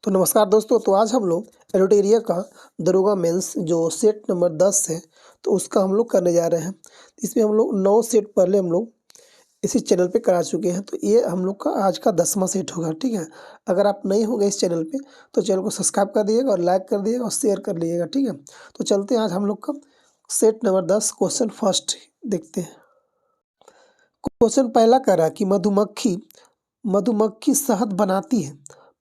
तो नमस्कार दोस्तों। तो आज हम लोग एरोटेरिया का दरोगा मेंस जो सेट नंबर 10 है तो उसका हम लोग करने जा रहे हैं। इसमें हम लोग 9 सेट पहले हम लोग इसी चैनल पे करा चुके हैं, तो ये हम लोग का आज का 10वां सेट होगा। ठीक है, अगर आप नए हो गए इस चैनल पे तो चैनल को सब्सक्राइब कर दिएगा और लाइक कर दिएगा और शेयर कर लीजिएगा। ठीक है, तो चलते हैं आज हम लोग का सेट नंबर 10 क्वेश्चन फर्स्ट देखते हैं। क्वेश्चन पहला कह रहा है कि मधुमक्खी मधुमक्खी शहद बनाती है।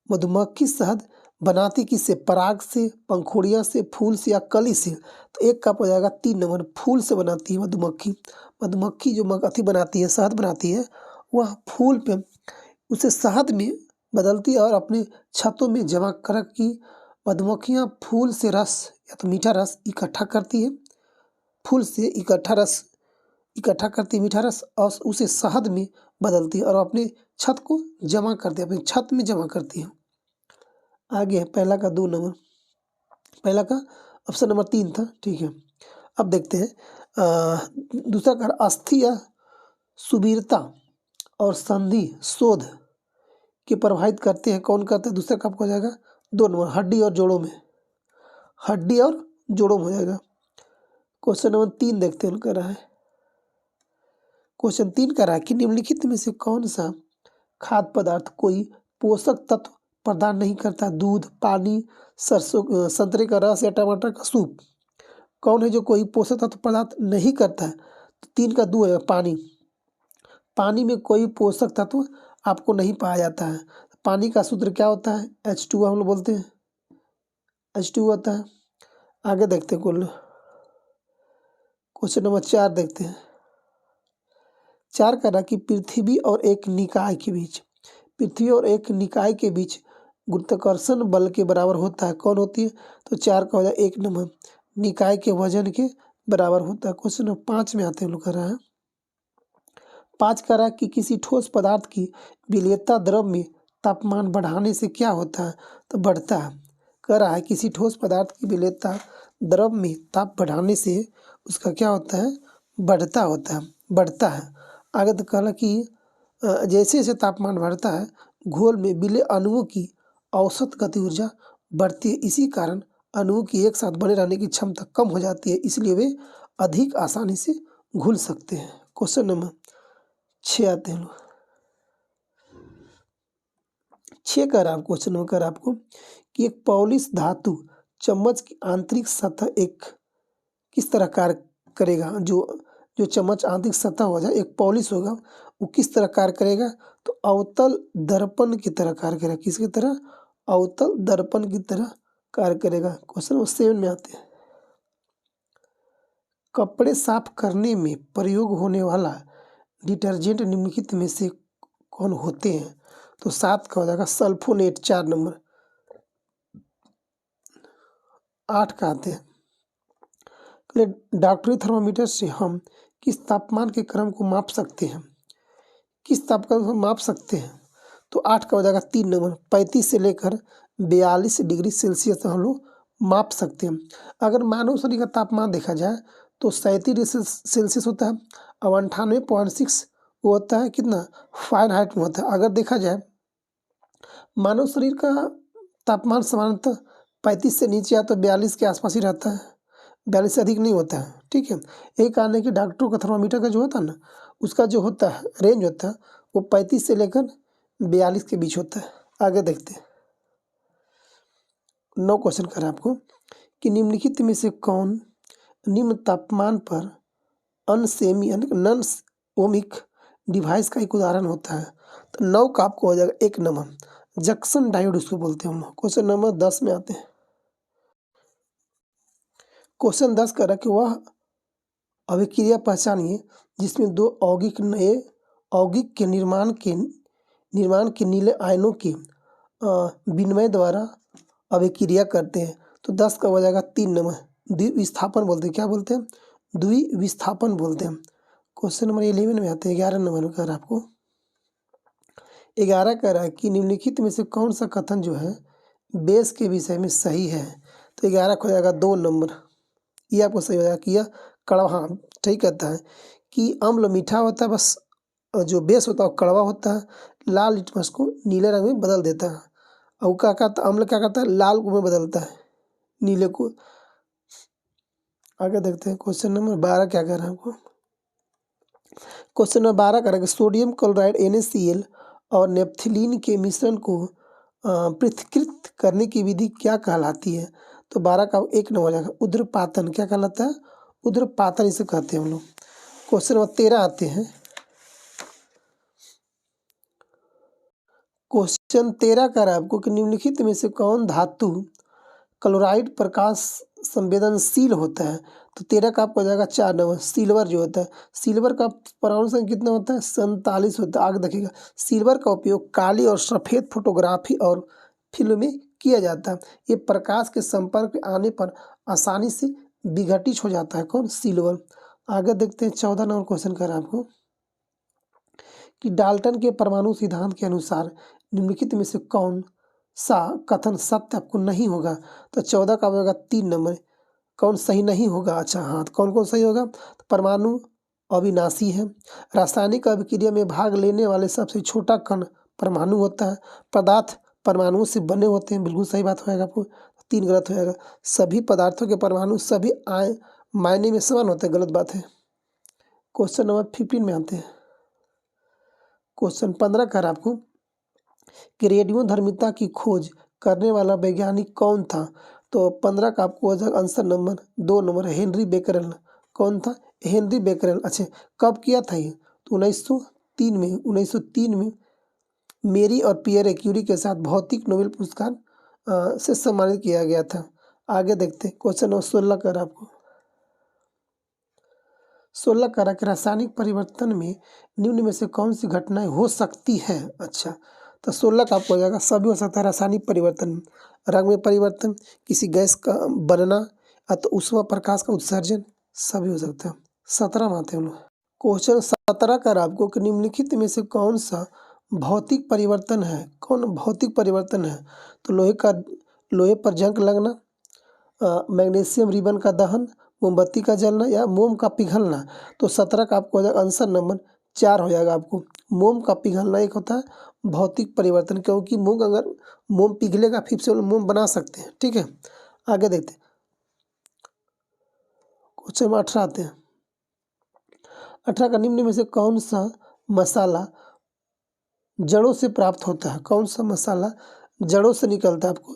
मधुमक्खी शहद बनाती किससे? पराग से, पंखुड़ियाँ से, फूल से या कली से। तो एक कप हो जाएगा 3 नंबर, फूल से बनाती है मधुमक्खी। मधुमक्खी जो अथी बनाती है, शहद बनाती है, वह फूल पे उसे शहद में बदलती है और अपने छत्तों में जमा कर की मधुमक्खियाँ फूल से रस या तो मीठा रस इकट्ठा करती है। फूल से इकट्ठा करती मीठा रस और उसे शहद में बदलती है और अपने छत को जमा करती है, अपनी छत में जमा करती है। आगे है पहला का 2 नंबर, पहला का ऑप्शन नंबर 3 था। ठीक है, अब देखते हैं दूसरा का अस्थि या सुबीरता और संधि शोध के प्रभावित करते हैं। कौन करते हैं? दूसरा कब हो जाएगा 2 नंबर, हड्डी और जोड़ों में, हड्डी और जोड़ों में हो जाएगा। क्वेश्चन नंबर 3 देखते हैं कर रहा है। क्वेश्चन 3 कर रहा है कि निम्नलिखित में से कौन सा खाद्य पदार्थ कोई पोषक तत्व प्रदान नहीं करता? दूध, पानी, सरसों, संतरे का रस या टमाटर का सूप। कौन है जो कोई पोषक तत्व प्रदान नहीं करता है? तो 3 का 2 है पानी। पानी में कोई पोषक तत्व आपको नहीं पाया जाता है। पानी का सूत्र क्या होता है? H2 हम लोग बोलते हैं, H2 होता है। आगे देखते हैं क्वेश्चन नंबर 4 देखते हैं। 4 का रहा कि पृथ्वी और एक निकाय के बीच गुरुत्वाकर्षण बल के बराबर होता है। कौन होती है? तो 4 का हो जाए 1 नंबर, निकाय के वजन के बराबर होता है। क्वेश्चन नंबर 5 में आते हैं लोग कर रहा है। 5 का रहा कि किसी ठोस पदार्थ की विलेयता द्रव में तापमान बढ़ाने से क्या होता है? तो बढ़ता है। कह रहा है किसी ठोस पदार्थ की विलेयता द्रव में ताप बढ़ाने से उसका क्या होता है? बढ़ता है। आगे तो कह रहा कि जैसे जैसे तापमान बढ़ता है घोल में विलेय अणुओं की औसत गति ऊर्जा बढ़ती है। इसी कारण अणुओं की एक साथ बने रहने की क्षमता कम हो जाती है, इसलिए वे अधिक आसानी से घुल सकते हैं। क्वेश्चन नंबर 6 आते हैं लोग। 6 का रहा क्वेश्चन नंबर कर आपको कि एक पॉलिश धातु चम्मच की आंतरिक सतह एक किस तरह कार्य करेगा? जो चम्मच आंतरिक सतह हो जाए एक पॉलिश होगा, वो किस तरह कार्य करेगा? तो अवतल दर्पण की तरह कार्य करेगा। किसकी तरह? अवतल दर्पण की तरह कार्य करेगा। क्वेश्चन नंबर 7 में आते हैं। कपड़े साफ करने में प्रयोग होने वाला डिटर्जेंट निम्नलिखित में से कौन होते हैं? तो 7 का हो जाएगा सल्फोनेट, 4 नंबर। 8 का आते हैं डॉक्टरी थर्मामीटर से हम किस तापमान के क्रम को माप सकते हैं? किस तापमान को माप सकते हैं? तो 8 का हो जाएगा 3 नंबर, 35 से लेकर 42 डिग्री सेल्सियस हम लोग माप सकते हैं। अगर मानव शरीर का तापमान देखा जाए तो 37 डिग्री सेल्सियस होता है और 98.6 वो होता है कितना? फ़ारेनहाइट में होता है। अगर देखा जाए मानव शरीर का तापमान सामान्यतः 35 से नीचे या तो 42 के आसपास ही रहता है, 42 से अधिक नहीं होता है। ठीक है, यही कारण है कि डॉक्टरों का थर्मामीटर का जो होता है ना, उसका जो होता है रेंज होता है वो 35 से लेकर 42 के बीच होता है। आगे देखते हैं 9 क्वेश्चन करें आपको कि निम्नलिखित में से कौन निम्न तापमान पर अनसेमी यानी नॉन ओमिक डिवाइस का एक उदाहरण होता है? तो 9 का आपको हो जाएगा 1 नंबर, जंक्शन डायोड उसको बोलते हैं हम लोग। क्वेश्चन नंबर 10 में आते हैं। क्वेश्चन 10 कह रहा है कि वह अभिक्रिया पहचानिए जिसमें 2 यौगिक के निर्माण के नीले आयनों के विनिमय द्वारा अभिक्रिया करते हैं। तो 10 का हो जाएगा 3 नंबर, द्विविस्थापन बोलते हैं। क्या बोलते हैं? द्विविस्थापन बोलते हैं। क्वेश्चन नंबर 11 में आते हैं। 11 नंबर में कह रहा है आपको 11 कह रहा है कि निम्नलिखित में से कौन सा कथन जो है बेस के विषय में सही है? तो 11 को हो जाएगा 2 नंबर, ये आपको सही हो जाएगा कि यह कड़वा, हाँ ठीक कहता है कि अम्ल मीठा होता है, बस जो बेस होता है वो कड़वा होता है, लाल लिटमस को नीले रंग में बदल देता है। और क्या करता है, अम्ल क्या करता है, लाल में बदलता है नीले को। आगे देखते हैं क्वेश्चन नंबर 12 क्या कह रहा है हमको। क्वेश्चन नंबर 12 कह रहा है कि सोडियम क्लोराइड NaCl और नेप्थलीन के मिश्रण को पृथक्कृत करने की विधि क्या कहलाती है। तो 12 का 1 नंबर हो जाएगा उध्रपातन। क्या कहलाता है, उध्रपातन इसे कहते हैं हम लोग। क्वेश्चन नंबर 13 आते हैं। क्वेश्चन 13 कह रहा है आपको कि निम्नलिखित में से कौन धातु क्लोराइड प्रकाश संवेदनशील होता है। तो 13 का आपको हो जाएगा 4 नंबर सिल्वर जो होता है। सिल्वर का परमाणु संख्या कितना होता है, 47 होता है। आगे देखिएगा सिल्वर का उपयोग काली और सफ़ेद फोटोग्राफी और फिल्म में किया जाता है। ये प्रकाश के संपर्क में आने पर आसानी से विघटित हो जाता है, कौन, सिल्वर। आगे देखते हैं 14 नंबर क्वेश्चन कर रहा है आपको कि डाल्टन के परमाणु सिद्धांत के अनुसार निम्नलिखित में से कौन सा कथन सत्य आपको नहीं होगा। तो 14 का होगा 3 नंबर कौन सही नहीं होगा। अच्छा हाँ, तो कौन कौन सही होगा, तो परमाणु अविनाशी है, रासायनिक अभिक्रिया में भाग लेने वाले सबसे छोटा कण परमाणु होता है, पदार्थ परमाणुओं से बने होते हैं, बिल्कुल सही बात होएगा आपको। 3 गलत हो जाएगा, सभी पदार्थों के परमाणु सभी मायने में समान होते हैं, गलत बात है। क्वेश्चन नंबर 15 में आते हैं। क्वेश्चन 15 कर आपको कि रेडियोधर्मिता की खोज करने वाला वैज्ञानिक कौन था। तो 15 का आपको हो जाएगा answer number 2 number Henri Becquerel. कौन था, हेनरी बेकरेल। अच्छा कब किया था ये, तो 1903 में मेरी और पियर क्यूरी के साथ भौतिक नोबेल पुरस्कार से सम्मानित किया गया था। आगे देखते हैं क्वेश्चन नंबर 16 कर आपको 16 करा कि रासायनिक परिवर्तन में निम्न में से कौन सी घटनाएं हो सकती है। अच्छा तो 16 का आपको हो जाएगा सभी हो सकता है रासायनिक परिवर्तन, रंग में परिवर्तन, किसी गैस का बनना, या तो ऊष्मा प्रकाश का उत्सर्जन, सभी हो सकता है। 17 में आते हैं हम लोग। क्वेश्चन 17 का आपको कि निम्नलिखित में से कौन सा भौतिक परिवर्तन है, कौन भौतिक परिवर्तन है। तो लोहे पर जंग लगना, मैग्नीशियम रिबन का दहन, मोमबत्ती का जलना या मोम का पिघलना। तो 17 का आपको हो जाएगा आंसर नंबर 4 हो जाएगा आपको। मोम का पिघलना एक होता है भौतिक परिवर्तन, क्योंकि मोम अगर मोम पिघलेगा फिर से मोम बना सकते हैं, ठीक है। आगे देखते हैं क्वेश्चन नंबर 18 आते हैं। 18 का निम्न में से कौन सा मसाला जड़ों से प्राप्त होता है, कौन सा मसाला जड़ों से निकलता है आपको,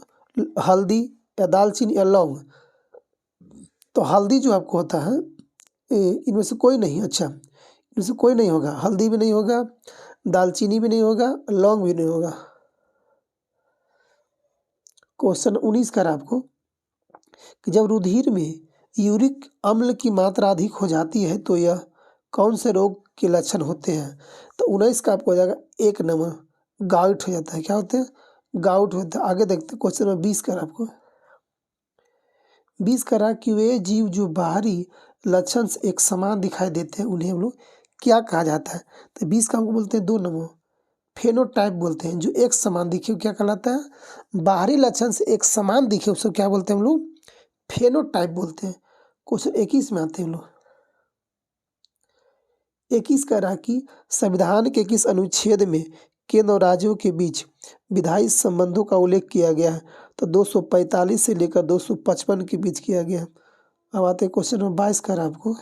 हल्दी या दालचीनी या लौंग। तो हल्दी जो आपको होता है इनमें से कोई नहीं, अच्छा इनमें से कोई नहीं होगा, हल्दी भी नहीं होगा, दालचीनी भी नहीं होगा, लौंग भी नहीं होगा। क्वेश्चन 19 कर आपको कि जब रुधिर में यूरिक अम्ल की मात्रा अधिक हो जाती है तो यह कौन से रोग के लक्षण होते हैं। तो 19 का आपको हो जाएगा 1 नंबर गाउट हो जाता है। क्या होते हैं, गाउट होता है। आगे देखते हैं क्वेश्चन नंबर 20 कर आपको 20 करा कि वे जीव जो बाहरी लक्षण से एक समान दिखाई देते हैं उन्हें हम लोग क्या कहा जाता है। तो 20 का हमको बोलते हैं 2 नंबर फेनोटाइप बोलते हैं, जो एक समान दिखे क्या कहलाता है, बाहरी लक्षण से एक समान दिखे उसको क्या बोलते हैं हम लोग, फेनोटाइप बोलते हैं। क्वेश्चन 21 में आते हैं हम लोग। 21 कह रहा कि संविधान के किस अनुच्छेद में केंद्र और राज्यों के बीच विधायी संबंधों का उल्लेख किया गया है। तो 245 से लेकर 255 के बीच किया गया है। अब आते हैं क्वेश्चन नंबर 22 कर आपको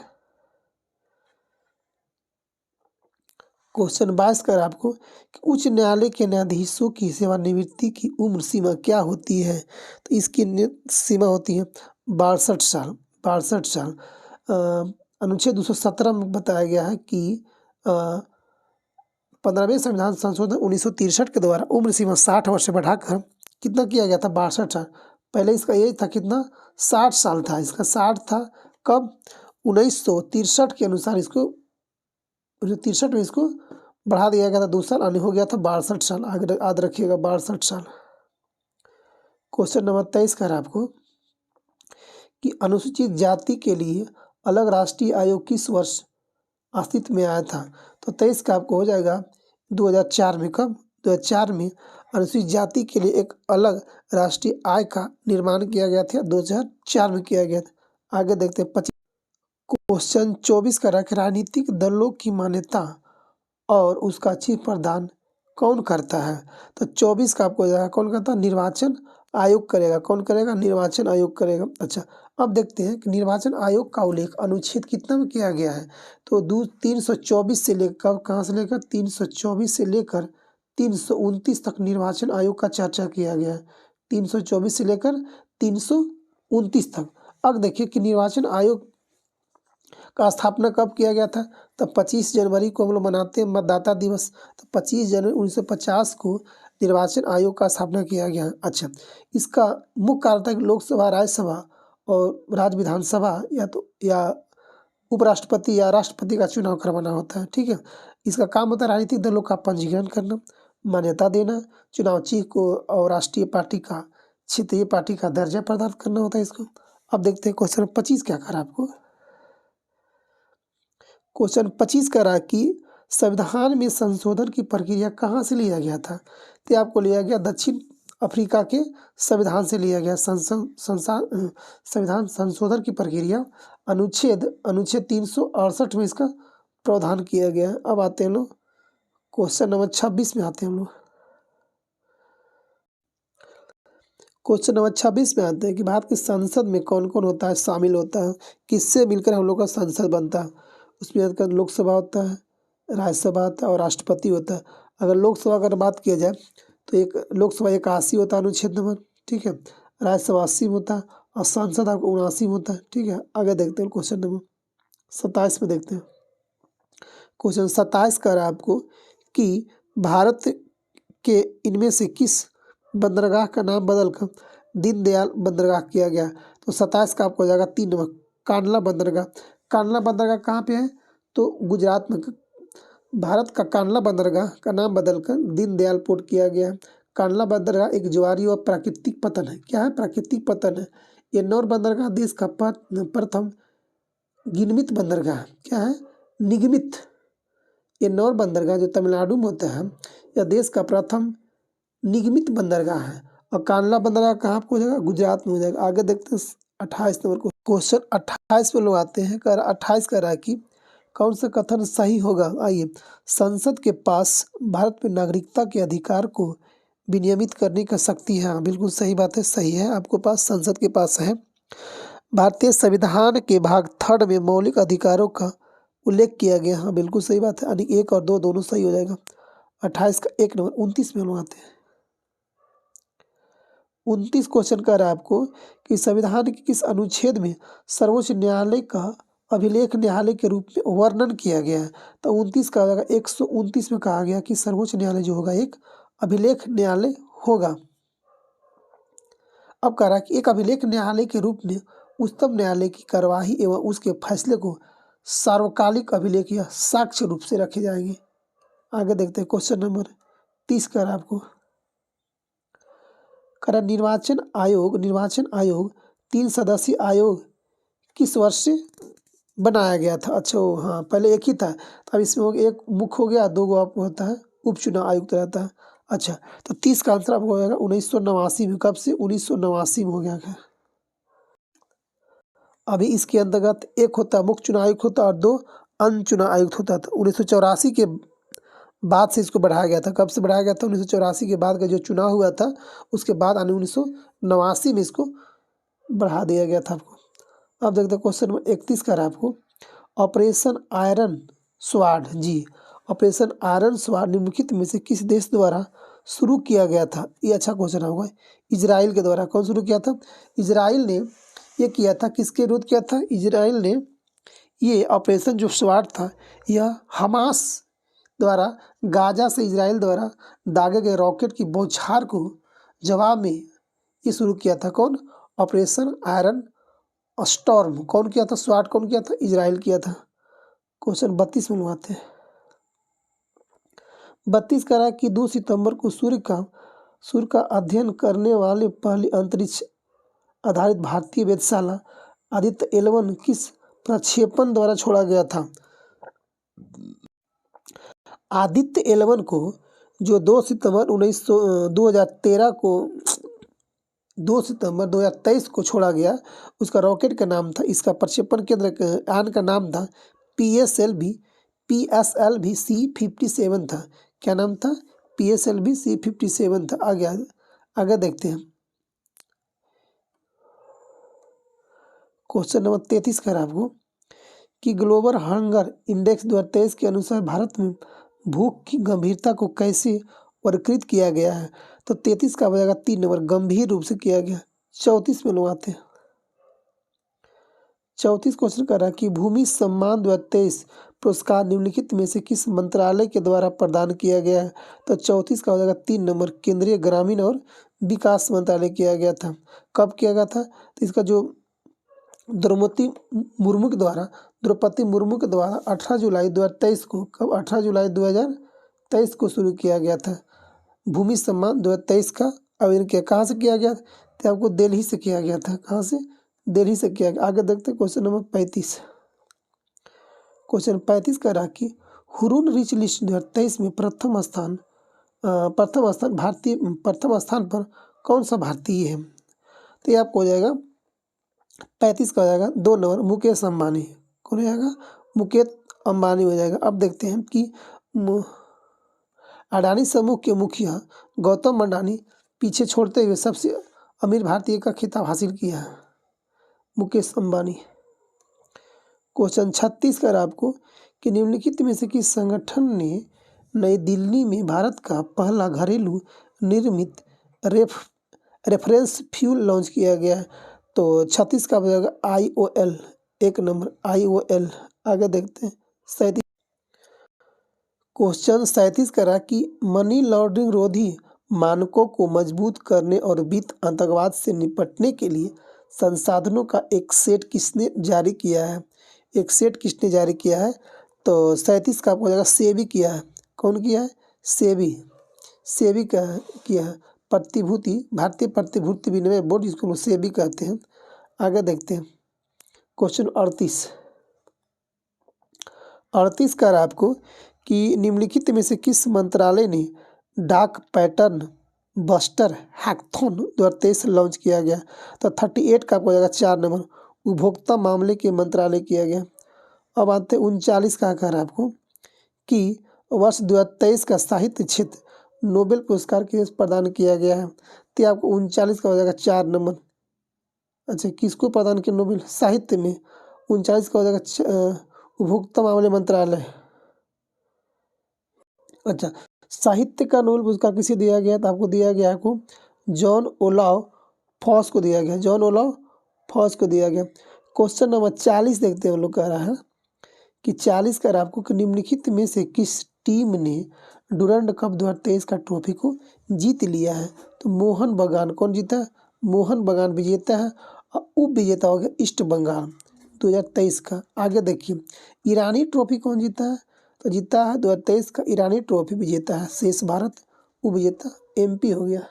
क्वेश्चन 22 कर आपको कि उच्च न्यायालय के न्यायाधीशों की सेवानिवृत्ति की उम्र सीमा क्या होती है। तो इसकी सीमा होती है 62 साल। 62 साल अनुच्छेद 217 में बताया गया है कि 15वें संविधान संशोधन 1963 के द्वारा उम्र सीमा 60 वर्ष से बढ़ाकर कितना किया गया था, 62 साल। पहले इसका यही था कितना, 60 साल था, इसका 60 था। कब, 1963 के अनुसार इसको 1963 में इसको बढ़ा दिया गया था 2 साल, यानी हो गया था 62 साल। आगे याद रखिएगा 62 साल। क्वेश्चन नंबर 23 का है आपको कि अनुसूचित जाति के लिए अलग राष्ट्रीय आयोग किस वर्ष अस्तित्व में आया था। तो 23 का आपको हो जाएगा 2004 में। कब, 2004 में अनुसूचित जाति के लिए एक अलग राष्ट्रीय आय का निर्माण किया गया था, 2004 में किया गया था। आगे देखते हैं 25 क्वेश्चन 24 का रख राजनीतिक दलों की मान्यता और उसका चीफ प्रधान कौन करता है? तो 24 का आपको हो जाएगा कौन करता है? निर्वाचन आयोग करेगा। कौन करेगा? निर्वाचन आयोग करेगा। अच्छा, अब देखते हैं कि निर्वाचन आयोग का उल्लेख अनुच्छेद कितना में किया गया है? तो 324 से लेकर, कहाँ से लेकर 324 से लेकर 329 तक निर्वाचन आयोग का चर्चा किया गया है। 324 से लेकर 329 तक। अब देखिए कि निर्वाचन आयोग का स्थापना कब किया गया था? तब 25 जनवरी को हम लोग मनाते हैं मतदाता दिवस। तो 25 जनवरी 1950 को निर्वाचन आयोग का स्थापना किया गया। अच्छा, इसका मुख्य कार्य था कि लोकसभा, राज्यसभा और राज्य विधानसभा या उपराष्ट्रपति या राष्ट्रपति का चुनाव करवाना होता है। ठीक है, इसका काम होता है राजनीतिक दलों का पंजीकरण करना, मान्यता देना, चुनाव चिन्ह को और राष्ट्रीय पार्टी का, क्षेत्रीय पार्टी का दर्जा प्रदान करना होता है इसको। अब देखते हैं क्वेश्चन 25 क्या करा आपको। क्वेश्चन 25 कह रहा है कि संविधान में संशोधन की प्रक्रिया कहाँ से लिया गया था? तो आपको लिया गया दक्षिण अफ्रीका के संविधान से लिया गया। संविधान संशोधन की प्रक्रिया अनुच्छेद 368 में इसका प्रावधान किया गया है। अब आते हैं लोग क्वेश्चन नंबर 26 में आते हैं हम लोग। क्वेश्चन नंबर 26 में आते हैं कि भारत की संसद में कौन कौन होता है, शामिल होता है, किससे मिलकर हम लोग का संसद बनता है? उसमें लोकसभा होता है, राज्यसभा होता है और राष्ट्रपति होता है। अगर लोकसभा की बात किया जाए तो एक लोकसभा 81 होता है अनुच्छेद नंबर, ठीक है, राज्यसभा 80 में होता है और संसद आपको 79 में होता है। ठीक है, आगे देखते हैं क्वेश्चन नंबर 27 में देखते हैं। क्वेश्चन 27 कर रहा है आपको कि भारत के इनमें से किस बंदरगाह का नाम बदलकर दीनदयाल बंदरगाह किया गया? तो 27 का आपको हो जाएगा 3 नंबर, कांडला बंदरगाह। कांडला बंदरगाह कहाँ पे है? तो गुजरात में। भारत का कांडला बंदरगाह का नाम बदलकर दीनदयाल पोर्ट किया गया है। कांडला बंदरगाह एक ज्वारीय और प्राकृतिक पतन है। क्या है? प्राकृतिक पतन है। एन्नौर बंदरगाह देश का प्रथम निगमित बंदरगाह है। क्या है? निगमित। एन्नौर बंदरगाह जो तमिलनाडु में होता है, यह देश का प्रथम निगमित बंदरगाह है। और कांडला बंदरगाह कहाँ आपको हो जाएगा? गुजरात में हो जाएगा। आगे देखते हैं 28 नंबर को। क्वेश्चन 28 में लोग आते हैं। 28 कह रहा है कि कौन सा कथन सही होगा? आइए, संसद के पास भारत में नागरिकता के अधिकार को विनियमित करने का शक्ति है। हाँ, बिल्कुल सही बात है, सही है, आपको पास संसद के पास है। भारतीय संविधान के भाग 3 में मौलिक अधिकारों का उल्लेख किया गया। हाँ, बिल्कुल सही बात है, यानी 1 और 2 दोनों सही हो जाएगा। 28 का 1 नंबर। 29 में लोग आते हैं। 29 क्वेश्चन कर रहा है आपको कि संविधान के किस अनुच्छेद में सर्वोच्च न्यायालय का अभिलेख न्यायालय के रूप में वर्णन किया गया है? तो 29 का हो जाएगा 129 में कहा गया कि सर्वोच्च न्यायालय जो होगा एक अभिलेख न्यायालय होगा। अब कह रहा है कि एक अभिलेख न्यायालय के रूप में उच्चतम न्यायालय की कार्यवाही एवं उसके फैसले को सार्वकालिक अभिलेख या साक्ष्य रूप से रखे जाएंगे। आगे देखते हैं क्वेश्चन नंबर 30 कर रहा है आपको। करा निर्वाचन आयोग 3 सदस्यीय आयोग किस वर्ष से बनाया गया था? अच्छा, हाँ, पहले एक ही था, तो अब इसमें एक मुख्य हो गया, 2 गो आपको होता है उपचुनाव आयुक्त रहता है। अच्छा, तो 30 का आंसर आपको हो जाएगा 1989 में। कब से? 1989 में हो गया है। अभी इसके अंतर्गत एक होता है मुख्य चुनाव आयुक्त होता है और 2 अन्य चुनाव आयुक्त होता था। 1984 के बाद से इसको बढ़ाया गया था। कब से बढ़ाया गया था? 1984 के बाद का जो चुनाव हुआ था उसके बाद 1989 में इसको बढ़ा दिया गया था आपको। अब देखते हैं क्वेश्चन नंबर 31 का रहा आपको। ऑपरेशन आयरन स्वाड, जी, ऑपरेशन आयरन स्वाड निम्नलिखित में से किस देश द्वारा शुरू किया गया था? ये अच्छा क्वेश्चन होगा। इजराइल के द्वारा। कौन शुरू किया था? इजराइल ने ये किया था। किसके विरुद्ध किया था? इजराइल ने ये ऑपरेशन जो स्वाड था यह हमास द्वारा गाजा से इजराइल द्वारा दागे गए रॉकेट की बौछार को जवाब में ये शुरू किया था। कौन? Operation iron storm. कौन किया था? स्वाट कौन किया था? इजराइल किया था। क्वेश्चन 32 में आते हैं। 32 कह रहा है कि 2 सितंबर को सूर्य का अध्ययन करने वाले पहले अंतरिक्ष आधारित भारतीय वेधशाला आदित्य 11 किस प्रक्षेपण द्वारा छोड़ा गया था? आदित्य 11 को जो 2 सितंबर 2023 को छोड़ा गया, उसका रॉकेट का नाम था, इसका प्रक्षेपण केंद्र यान का नाम था PSLV C-57 था। क्या नाम था? PSLV C-57 था। आगे देखते हैं। क्वेश्चन नंबर 33 का है आपको कि ग्लोबल हंगर इंडेक्स 2023 के अनुसार भारत में भूख की गंभीरता को कैसे वर्गीकृत किया गया है। तो 33 का हो जाएगा 3 नंबर, गंभीर रूप से किया गया। 34 में लोग आते हैं। 34 क्वेश्चन कर रहा है कि भूमि सम्मान 2023 पुरस्कार निम्नलिखित में से किस मंत्रालय के द्वारा प्रदान किया गया है। तो 34 का हो जाएगा 3 नंबर, केंद्रीय ग्रामीण और विकास मंत्रालय किया गया था। कब किया गया था। तो इसका जो द्रौपदी मुर्मू के द्वारा 18 जुलाई 2023 को, कब 18 जुलाई 2023 को शुरू किया गया था। भूमि सम्मान 2023 का आवेदन किया। कहाँ से किया गया। तो आपको दिल्ली से किया गया था। कहाँ से। दिल्ली से किया गया। आगे देखते हैं क्वेश्चन नंबर 35। क्वेश्चन 35 का रहा कि हुरून रिच लिस्ट 2023 में प्रथम स्थान पर कौन सा भारतीय है। तो ये आपको हो जाएगा 35 का हो जाएगा 2 नंबर, मुकेश अंबानी। कौन हो जाएगा। मुकेश अंबानी हो जाएगा। अब देखते हैं कि अडानी समूह के मुखिया गौतम अडानी पीछे छोड़ते हुए सबसे अमीर भारतीय का खिताब हासिल किया है, मुकेश अंबानी। क्वेश्चन 36 का आपको कि निम्नलिखित में से किस संगठन ने नई दिल्ली में भारत का पहला घरेलू निर्मित रेफरेंस फ्यूल लॉन्च किया गया है। तो 36 का हो जाएगा IOL, 1 नंबर IOL। आगे देखते हैं 37। क्वेश्चन 37 करा कि मनी लॉन्ड्रिंग रोधी मानकों को मजबूत करने और वित्त आतंकवाद से निपटने के लिए संसाधनों का एक सेट किसने जारी किया है। एक सेट किसने जारी किया है। तो 37 का आपको हो जाएगा सेबी किया है। कौन किया है। सेबी का किया है। भारतीय प्रतिभूति विनिमय बोर्ड, जिसको लोग सेबी कहते हैं। आगे देखते हैं क्वेश्चन 38 का आपको कि निम्नलिखित में से किस मंत्रालय ने डाक पैटर्न बस्टर हैकथॉन 2023 लॉन्च किया गया। तो 38 का आपको हो जाएगा 4 नंबर, उपभोक्ता मामले के मंत्रालय किया गया। अब आते हैं 39 का कह रहा है आपको कि वर्ष 2023 का साहित्य क्षेत्र नोबेल पुरस्कार के प्रदान किया गया है। तो आपको 39 का हो जाएगा 4 नंबर। अच्छा, किसको प्रदान किया नोबेल साहित्य में। 39 का हो जाएगा उपभोक्ता मामले मंत्रालय। अच्छा, साहित्य का नोबेल पुरस्कार किसे दिया गया। तो आपको दिया गया आपको जॉन ओलाव फॉस को दिया गया। जॉन ओलाव फॉस को दिया गया। क्वेश्चन नंबर 40 देखते हैं। हम लोग कह रहा है कि 40 का आपको कि निम्नलिखित में से किस टीम ने डुरंड कप 2023 का ट्रॉफी को जीत लिया है। तो मोहन बगान कौन जीता है। मोहन बगान विजेता है और उप विजेता हो गया ईस्ट बंगाल 2023 का। आगे देखिए ईरानी ट्रॉफी कौन जीता है। तो जीता है 2023 का ईरानी ट्रॉफी विजेता है शेष भारत, उप विजेता MP हो गया।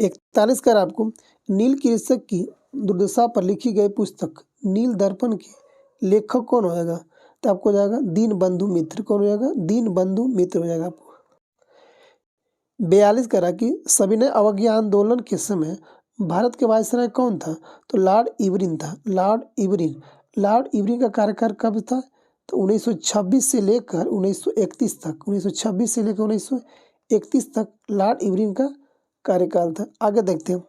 41 का आपको नील कृषक की दुर्दशा पर लिखी गई पुस्तक नील दर्पण के लेखक कौन हो जाएगा। तो आपको हो जाएगा दीनबंधु मित्र। कौन हो जाएगा। दीनबंधु मित्र हो जाएगा आपको। 42 करा कि सविनय अवज्ञा आंदोलन के समय भारत के वायसराय कौन था। तो लॉर्ड इरविन था। लॉर्ड इरविन का कार्यकाल कब था। तो 1926 से लेकर 1931 तक। 1926 से लेकर 1931 तक लॉर्ड इरविन का कार्यकाल था। आगे देखते हैं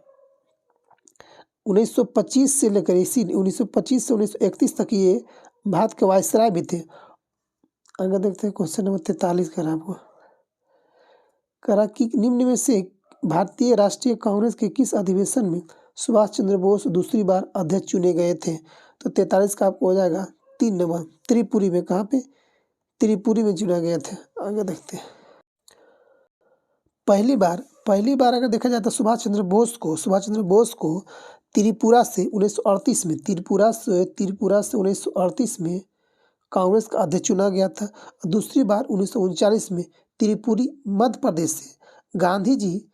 1925 से लेकर 1931 तक ये भारत के वायसराय भी थे। आगे देखते हैं क्वेश्चन नंबर 43 करा आपको करा कि निम्न में से भारतीय राष्ट्रीय कांग्रेस के किस अधिवेशन में सुभाष चंद्र बोस दूसरी बार अध्यक्ष चुने गए थे। तो 43 का आपको हो जाएगा 3 नंबर, त्रिपुरी में। कहाँ पे। त्रिपुरी में चुना गया था। आगे देखते हैं पहली बार अगर देखा जाए तो सुभाष चंद्र बोस को त्रिपुरा से 1938 में त्रिपुरा से 1938 में कांग्रेस का अध्यक्ष चुना गया था। दूसरी बार 1939 में त्रिपुरी मध्य प्रदेश से गांधी जी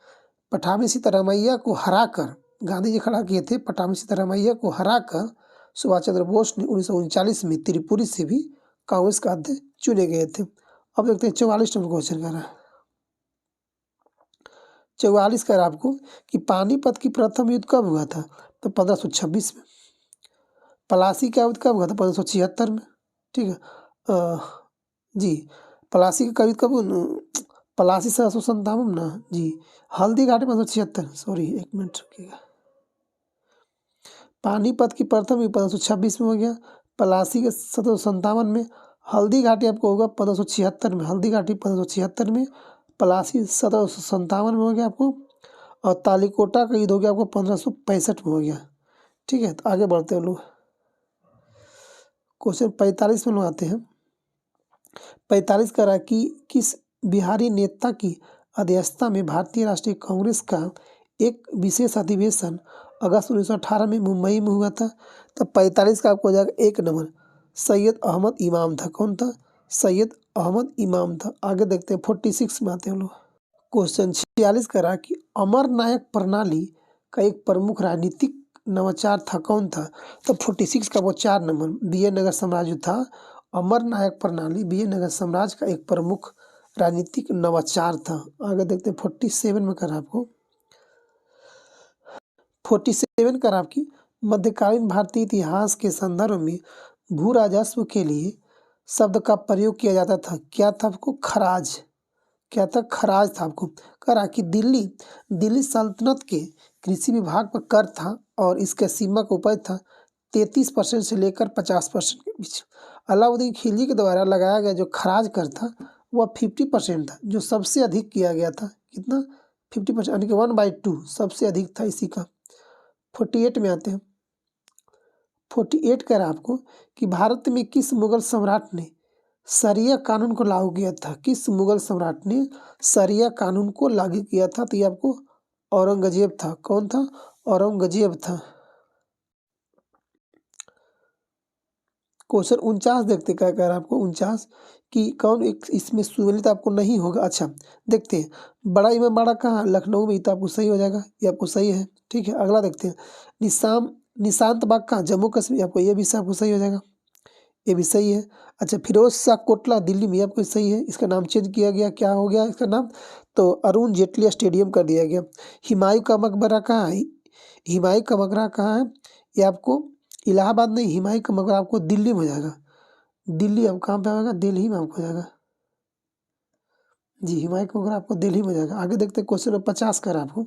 पटाभी सीतारामैया को हराकर खड़ा किए थे। पटाभी सीतारामैया को हराकर सुभाष चंद्र बोस ने 1939 में त्रिपुरी से भी कांग्रेस का अध्यक्ष चुने गए थे। अब देखते हैं 44 नंबर क्वेश्चन का रहा 44 का आपको कि पानीपत की प्रथम युद्ध कब हुआ था। तो 1526 में। पलासी का युद्ध कब हुआ था। 1576 में। ठीक है जी। पलासी का कविता कब पलासी 1757 ना जी। हल्दी घाटी 1576, सॉरी एक मिनट रुकिएगा। पानीपत की प्रथम युद्ध 1526 में हो गया, पलासी के 1757 में, हल्दी घाटी आपको होगा 1576 में, हल्दी घाटी 1576 में, पलासी 1757 में हो गया आपको, और तालीकोटा का युद्ध हो गया आपको 1565 में हो गया। ठीक है, तो आगे बढ़ते हैं लोग। क्वेश्चन 45 में लोग आते हैं। 45 कह रहा है कि किस बिहारी नेता की अध्यक्षता में भारतीय राष्ट्रीय कांग्रेस का एक विशेष अधिवेशन अगस्त 1918 में मुंबई में हुआ था। तो 45 का आपको हो जाएगा 1 नंबर, सैयद अहमद इमाम था। कौन था? सैयद अहमद इमाम था। आगे देखते हैं 46 में आते हैं लोग। क्वेश्चन 46 कह रहा है कि अमर नायक प्रणाली का एक प्रमुख राजनीतिक नवाचार था। कौन था? तो 46 का वो 4 नंबर, विजयनगर साम्राज्य था। अमर नायक प्रणाली विजयनगर साम्राज्य का एक प्रमुख राजनीतिक नवाचार था। आगे देखते हैं 47 में कर आपको 47 कर आपकी मध्यकालीन भारतीय इतिहास के संदर्भ में भू राजस्व के लिए शब्द का प्रयोग किया जाता था। क्या था आपको? खराज। क्या था? खराज था आपको। करा कि दिल्ली सल्तनत के कृषि विभाग पर कर था और इसका सीमा का उपज था 33% से लेकर 50% के बीच। अलाउद्दीन खिलजी के द्वारा लगाया गया जो खराज कर था वह 50% था, जो सबसे अधिक किया गया था। कितना? 50%, यानी कि 1/2 सबसे अधिक था इसी का। 48 में आते हैं। 48 कह रहा आपको कि भारत में किस मुगल सम्राट ने शरिया कानून को लागू किया था? किस मुगल सम्राट ने शरिया कानून को लागू किया था? तो ये आपको औरंगजेब था। कौन था? औरंगजेब था। क्वेश्चन 49 देखते क्या कह रहा है आपको 49 कि कौन एक इसमें सुमेलित आपको नहीं होगा। अच्छा देखते हैं, बड़ा इमामबाड़ा कहाँ? लखनऊ में। तो आपको सही हो जाएगा, ये आपको सही है। ठीक है, अगला देखते हैं। निशांत बाग कहाँ? जम्मू कश्मीर। आपको ये भी आपको सही हो जाएगा, ये भी सही है। अच्छा, फिरोज शाह कोटला दिल्ली में। आपको सही है, इसका नाम चेंज किया गया। क्या हो गया इसका नाम? तो अरुण जेटली स्टेडियम कर दिया गया। हुमायूं का मकबरा कहाँ है? हुमायूं का मकबरा कहाँ है? ये आपको इलाहाबाद नहीं, हुमायूं का मकबरा आपको दिल्ली में हो जाएगा। दिल्ली अब कहाँ पे आएगा? दिल्ली में आपको हो जाएगा जी। हुमायूं का मकबरा आपको दिल्ली में हो जाएगा। आगे देखते हैं क्वेश्चन 50 कर आपको।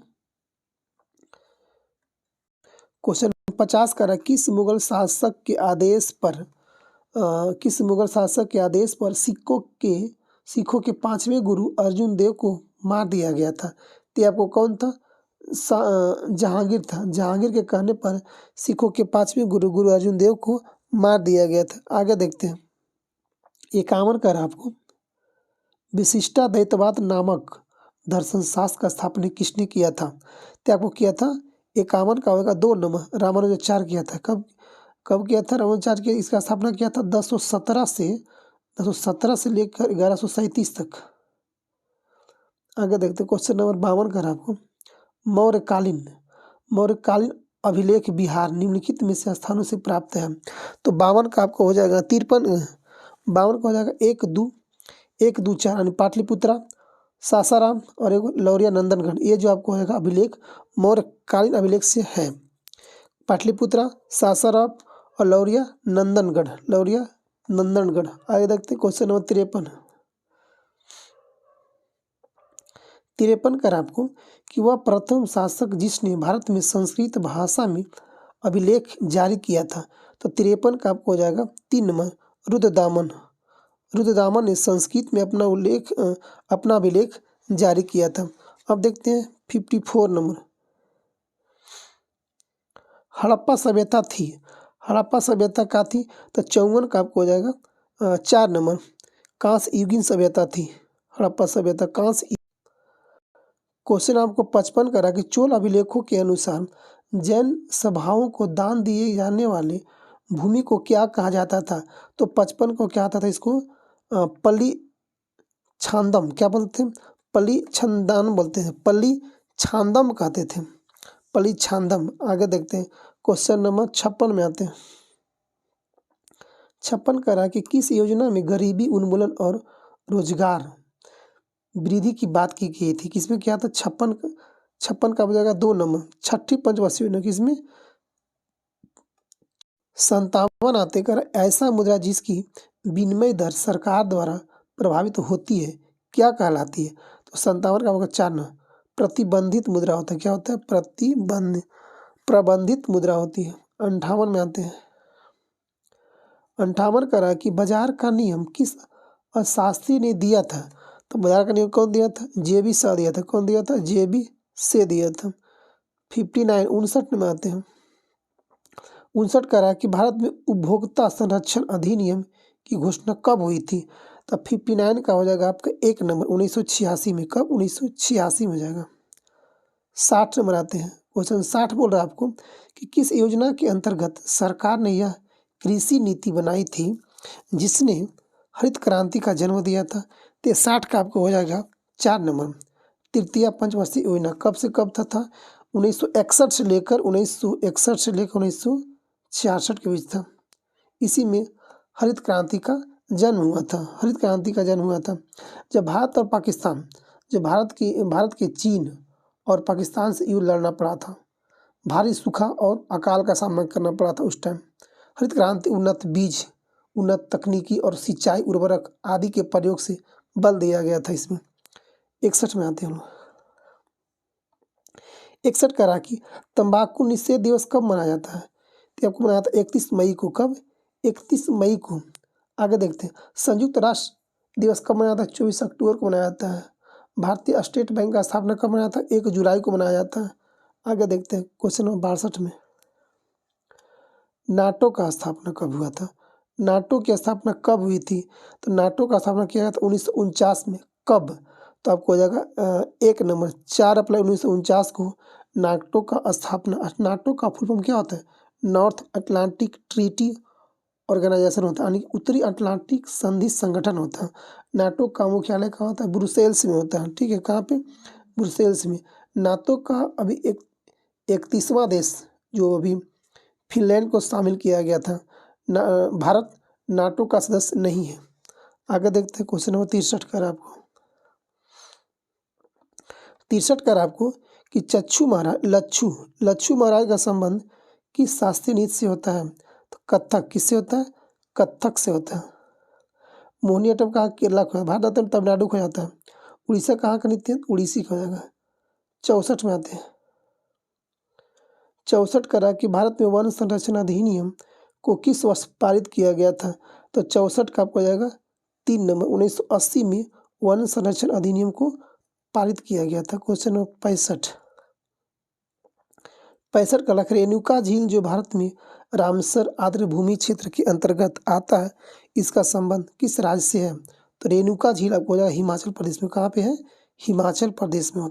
क्वेश्चन 50 कर किस मुगल शासक के आदेश पर किस मुगल शासक के आदेश पर सिखों के 5वें गुरु अर्जुन देव को मार दिया गया था? तो आपको कौन था? जहांगीर था। जहांगीर के कहने पर सिखों के 5वें गुरु अर्जुन देव को मार दिया गया था। आगे देखते हैं 51 कर आपको विशिष्टाद्वैतवाद नामक दर्शन शास्त्र का स्थापना किसने किया था? तो आपको किया था 51 का होगा 2 नंबर, रामानुजाचार्य किया था। कब किया था? रामानुजाचार्य की इसका स्थापना किया था 1017 से लेकर 1137 तक। आगे देखते हैं क्वेश्चन नंबर 52 कर आपको मौर्यकालीन अभिलेख बिहार निम्नलिखित में से स्थानों से प्राप्त है। तो 52 का आपको हो जाएगा 53, 52 का हो जाएगा 1-2-4 यानी पाटलिपुत्रा, सासाराम और एक लौरिया नंदनगढ़। ये जो आपको होगा अभिलेख मौर्यकालीन अभिलेख से है। पाटलिपुत्रा, सासाराम और लौरिया नंदनगढ़। आगे देखते हैं क्वेश्चन नंबर 53 कर आपको कि वह प्रथम शासक जिसने भारत में संस्कृत भाषा में अभिलेख जारी किया था। तो 53 का आपको हो जाएगा 3 नंबर, रुद्रदामन ने संस्कृत में अपना अभिलेख जारी किया था। अब देखते हैं 54 नंबर हड़प्पा सभ्यता का थी। तो 54 का आपको हो जाएगा 4 नंबर कांस्य युगीन सभ्यता थी। हड़प्पा सभ्यता कांस्य। क्वेश्चन आपको 55 करा कि चोल अभिलेखों के अनुसार जैन सभाओं को दान दिए जाने वाले भूमि को क्या कहा जाता था? तो 55 को क्या आता था? इसको पल्ली छांदम क्या बोलते थे? पल्ली छंदान बोलते हैं, पल्ली छांदम कहते थे, पल्ली छांदम। आगे देखते हैं क्वेश्चन नंबर 56 में आते हैं। 56 करा कि किस योजना में गरीबी उन्मूलन और रोजगार वृद्धि की बात की गई थी? किसमें क्या था? 56 का हो जाएगा 2 नंबर, छठी पंचवर्षीय योजना। किसमें? 57 आते कर ऐसा मुद्रा जिसकी विनिमय दर सरकार द्वारा प्रभावित होती है क्या कहलाती है? तो 57 का होगा 4 नंबर। प्रतिबंधित मुद्रा होता है, क्या होता है? प्रबंधित मुद्रा होती है। 58 में आते हैं। 58 कह कि बाजार का नियम किस अर्थशास्त्री ने दिया था? तो बाजार का नियम कौन दिया था? जेबी शाह दिया था। कौन दिया था? जेबी से दिया था। 59 59 में आते हैं। 59 कह कि भारत में उपभोक्ता संरक्षण अधिनियम की घोषणा कब हुई थी? तो 59 का हो जाएगा आपका 1 नंबर 1986 में। कब? 1986 में हो जाएगा। 60 नंबर आते हैं। क्वेश्चन 60 बोल रहा है आपको कि किस योजना के अंतर्गत सरकार ने यह कृषि नीति बनाई थी जिसने हरित क्रांति का जन्म दिया था? तो 60 का आपको हो जाएगा 4 नंबर। तृतीय पंचवर्षीय योजना कब से कब था? 1961 से लेकर 1966 के बीच था। इसी में हरित क्रांति का जन्म हुआ था। हरित क्रांति का जन्म हुआ था जब भारत और पाकिस्तान, जब भारत के चीन और पाकिस्तान से युद्ध लड़ना पड़ा था। भारी सूखा और अकाल का सामना करना पड़ा था उस टाइम। हरित क्रांति उन्नत बीज, उन्नत तकनीकी और सिंचाई उर्वरक आदि के प्रयोग से बल दिया गया था इसमें। 61 में आते हैं हम लोग। 61 कह रहा कि तंबाकू निषेध दिवस कब मनाया जाता है? तो आपको मनाया था 31 मई को। कब? 31 मई को। आगे देखते हैं। संयुक्त राष्ट्र दिवस कब मनाया था? 24 अक्टूबर को मनाया जाता है। भारतीय स्टेट बैंक का स्थापना कब मनाया था? 1 जुलाई को मनाया जाता है। आगे देखते हैं क्वेश्चन नंबर 62 में। नाटो का स्थापना कब हुआ था? नाटो की स्थापना कब हुई थी? तो नाटो का स्थापना किया गया था 1949 में। कब? तो आपको हो जाएगा 1 नंबर 4 अप्रैल 1949 को नाटो का स्थापना। नाटो का फुल फॉर्म क्या होता है? नॉर्थ अटलांटिक ट्रीटी ऑर्गेनाइजेशन होता है, यानी उत्तरी अटलांटिक संधि संगठन होता है। नाटो का मुख्यालय कहाँ होता है? ब्रुसेल्स में होता है। ठीक है, कहाँ पे? ब्रुसेल्स में। नाटो का अभी 31वां देश जो अभी फिनलैंड को शामिल किया गया था। भारत नाटो का सदस्य नहीं है। आगे देखते हैं क्वेश्चन नंबर 63 कर आपको। 63 कर आपको कि लच्छू महाराज का संबंध किस शास्त्रीय नृत्य से होता है? तो कथक। किससे होता है? कथक से होता है। मोहिनीअट्टम कहाँ? केरला का। भारतनाट्यम तमिलनाडु का जाता है। उड़ीसा कहाँ का नृत्य? उड़ीसी का हो जाएगा। 64 में आते हैं। 64 करा कि भारत में वन संरक्षण अधिनियम को किस वर्ष पारित किया गया था? तो 64 का आपको जाएगा 3 नंबर 1980 में वन संरक्षण अधिनियम को पारित किया गया था। क्वेश्चन नंबर 65 का लख रेणुका झील जो भारत में रामसर आर्द्र भूमि क्षेत्र के अंतर्गत आता है, इसका संबंध किस राज्य से है? तो रेणुका झील आपको जाएगा हिमाचल प्रदेश में। कहाँ पे है? हिमाचल प्रदेश में।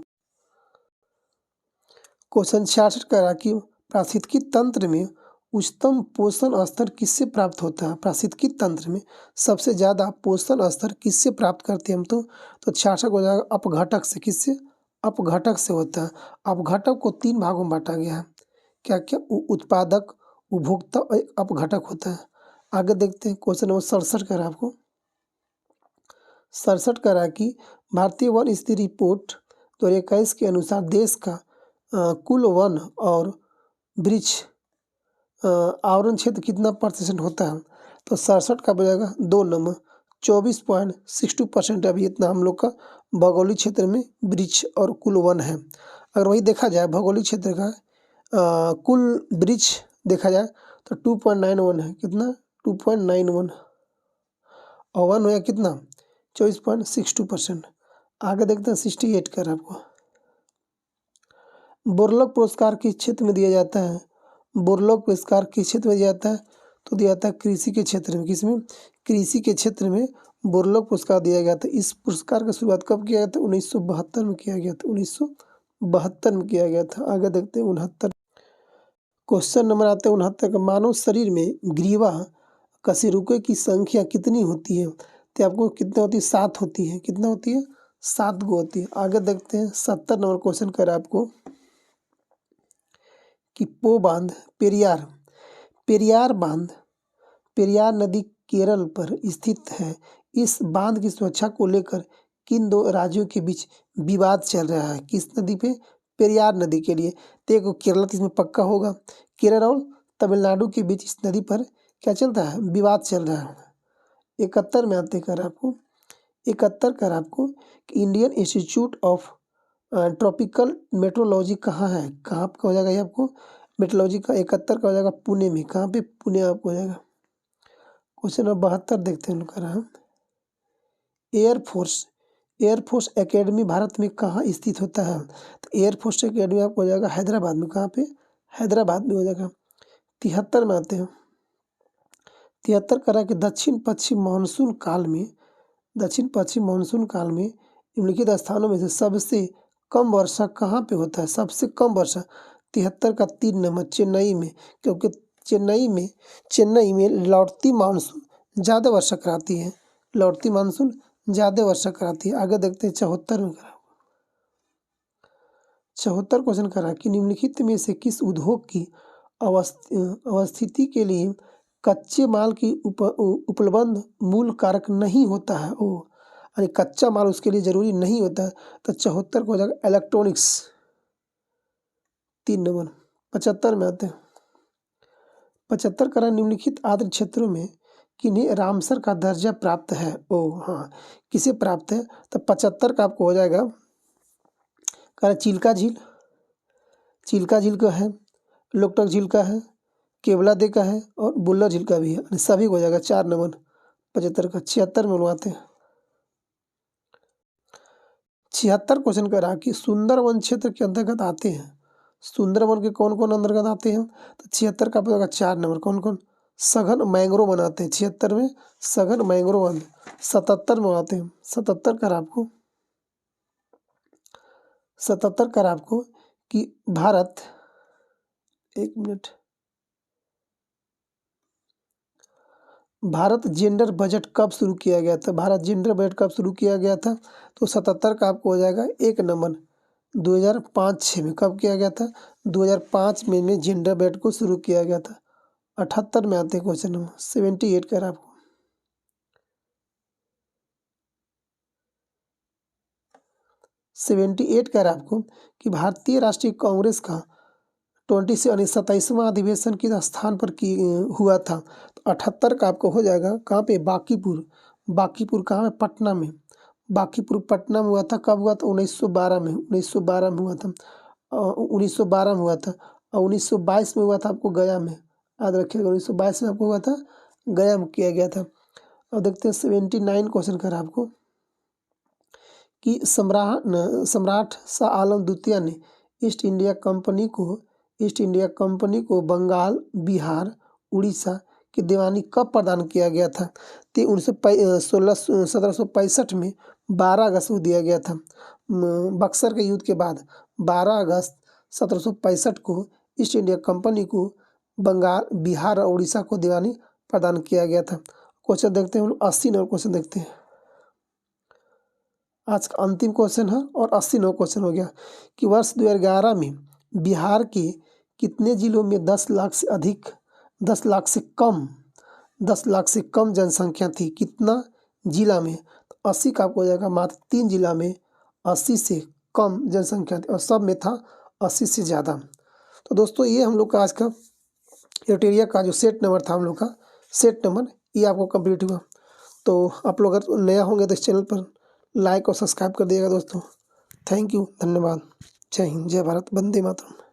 क्वेश्चन 66 करा कि पारिस्थितिकी तंत्र में उच्चतम पोषण स्तर किससे प्राप्त होता है? पारिस्थितिकी तंत्र में सबसे ज़्यादा पोषण स्तर किससे प्राप्त करते हैं हम? तो 66 हो जाएगा अपघटक से। किससे? अपघटक से होता है। अपघटक को 3 भागों में बांटा गया है। क्या क्या? उत्पादक, उपभोक्ता और एक अपघटक होता है। आगे देखते हैं क्वेश्चन नंबर 67 करा आपको। 67 करा कि भारतीय वन स्थिति रिपोर्ट 2021 के अनुसार देश का कुल वन और वृक्ष आवरण क्षेत्र कितना % होता है? तो 67 का बजाएगा 2 नंबर 24.62%। अभी इतना हम लोग का भौगोलिक क्षेत्र में वृक्ष और कुल वन है। अगर वही देखा जाए भौगोलिक क्षेत्र का कुल वृक्ष देखा जाए तो 2.91 है। कितना? 2.91 और वन हुआ कितना? 24.62%। आगे देखते हैं 68 कर आपको। बोरलॉग पुरस्कार किस क्षेत्र में दिया जाता है? बोरलॉग पुरस्कार किस क्षेत्र में दिया जाता है? तो दिया जाता है कृषि के क्षेत्र में। किसमें? कृषि के क्षेत्र में बोरलॉग पुरस्कार दिया गया था। इस पुरस्कार का शुरुआत कब किया गया था? 1972 में किया गया था। 1972 में किया गया था। आगे देखते हैं 69 क्वेश्चन नंबर आते हैं 69 का। मानव शरीर में ग्रीवा कशेरुकों की संख्या कितनी होती है? तो आपको कितनी होती है? 7 होती है। कितना होती है? 7 गो होती है। आगे देखते हैं 70 नंबर क्वेश्चन कर आपको कि पो बांध पेरियार बांध पेरियार नदी केरल पर स्थित है। इस बांध की सुरक्षा को लेकर किन 2 राज्यों के बीच विवाद चल रहा है? किस नदी पे? पेरियार नदी के लिए। देखो केरल तो इसमें पक्का होगा। केरल और तमिलनाडु के बीच इस नदी पर क्या चलता है? विवाद चल रहा है। 71 में आते कर आपको 71 कर आपको कि Indian institute of tropical metrology कहाँ है, कहाँ आपका हो जाएगा ये आपको मेट्रोलॉजी का 71 का हो जाएगा पुणे में। कहाँ पे? पुणे आपको हो जाएगा। क्वेश्चन नंबर 72 देखते हैं उनका रहा। एयरफोर्स एकेडमी भारत में कहाँ स्थित होता है? तो एयरफोर्स एकेडमी आपको हो जाएगा हैदराबाद में। कहाँ पे? हैदराबाद में हो जाएगा। 73 में आते हैं। 73 करा कि दक्षिण पश्चिम मानसून काल में निम्नलिखित स्थानों में से सबसे कम वर्षा कहाँ पे होता है? सबसे कम वर्षा 73 का 3 नंबर चेन्नई में, क्योंकि चेन्नई में लौटती मानसून ज़्यादा वर्षा कराती है। लौटती मानसून ज़्यादा वर्षा कराती है। आगे देखते हैं 74 में करा। 74 क्वेश्चन करा कि निम्नलिखित में से किस उद्योग की अवस्थिति के लिए कच्चे माल की उपलब्ध मूल कारक नहीं होता है? ओ यानी कच्चा माल उसके लिए जरूरी नहीं होता है। तो 74 को हो जाएगा इलेक्ट्रॉनिक्स। 3 नंबर। 75 में आते हैं। 75 करा निम्नलिखित आर्द्र क्षेत्रों में किन्हें रामसर का दर्जा प्राप्त है? ओ हाँ, किसे प्राप्त है? तो 75 का आपको हो जाएगा करा चिल्का झील का है, लोकटक झील का है, केवलादेव का है और बुल्लर झील का भी है। सभी को हो जाएगा 4 नंबर 75 का। 76 में बनवाते हैं। 76 क्वेश्चन का रहा कि सुंदरवन क्षेत्र के अंतर्गत आते हैं। सुंदरवन के कौन कौन अंतर्गत आते हैं? तो 76 का होगा 4 नंबर। कौन कौन? सघन मैंग्रोव बनाते हैं। 76 में सघन मैंग्रोव। 77 में आते हैं। 77 कर आपको 77 कर आपको कि भारत, एक मिनट, भारत जेंडर बजट कब शुरू किया गया था? भारत जेंडर बजट कब शुरू किया गया था? तो 77 का आपको हो जाएगा 1 नंबर 2005-6 में। कब किया गया था? 2005 में जेंडर बजट को शुरू किया गया था। 78 में आते हैं क्वेश्चन नंबर 78 कर आपको 78 कर आपको कि भारतीय राष्ट्रीय कांग्रेस का 27वां अधिवेशन किस स्थान पर हुआ था? तो 78 का आपको हो जाएगा कहाँ पे? बांकीपुर कहाँ है? पटना में। बांकीपुर पटना में हुआ था। कब हुआ था? 1912 में। 1912 में हुआ था। 1912 में हुआ था। और 1922 में हुआ था आपको गया में। याद रखिएगा 1922 में आपको हुआ था गया में किया गया था। अब देखते हैं 79 क्वेश्चन कर आपको कि सम्राट शाह आलम द्वितीय ने ईस्ट इंडिया कंपनी को बंगाल, बिहार, उड़ीसा की दीवानी कब प्रदान किया गया था? तो 1765 में 12 अगस्त को दिया गया था। बक्सर के युद्ध के बाद 12 अगस्त 1765 को ईस्ट इंडिया कंपनी को बंगाल, बिहार और उड़ीसा को दीवानी प्रदान किया गया था। क्वेश्चन देखते हैं हम लोग 80 नंबर क्वेश्चन देखते हैं। आज का अंतिम क्वेश्चन है और 80 क्वेश्चन हो गया कि वर्ष 2011 में बिहार के कितने जिलों में 10 लाख से कम जनसंख्या थी? कितना जिला में? तो 80 का आपको हो जाएगा मात्र 3 जिला में 80 से कम जनसंख्या थी और सब में था 80 से ज़्यादा। तो दोस्तों ये हम लोग का आज का क्राइटेरिया का जो सेट नंबर था, हम लोग का सेट नंबर ये आपको कंप्लीट हुआ। तो आप लोग अगर नया होंगे तो इस चैनल पर लाइक और सब्सक्राइब कर दिएगा दोस्तों। थैंक यू, धन्यवाद। जय हिंद, जय भारत, वंदे मातरम।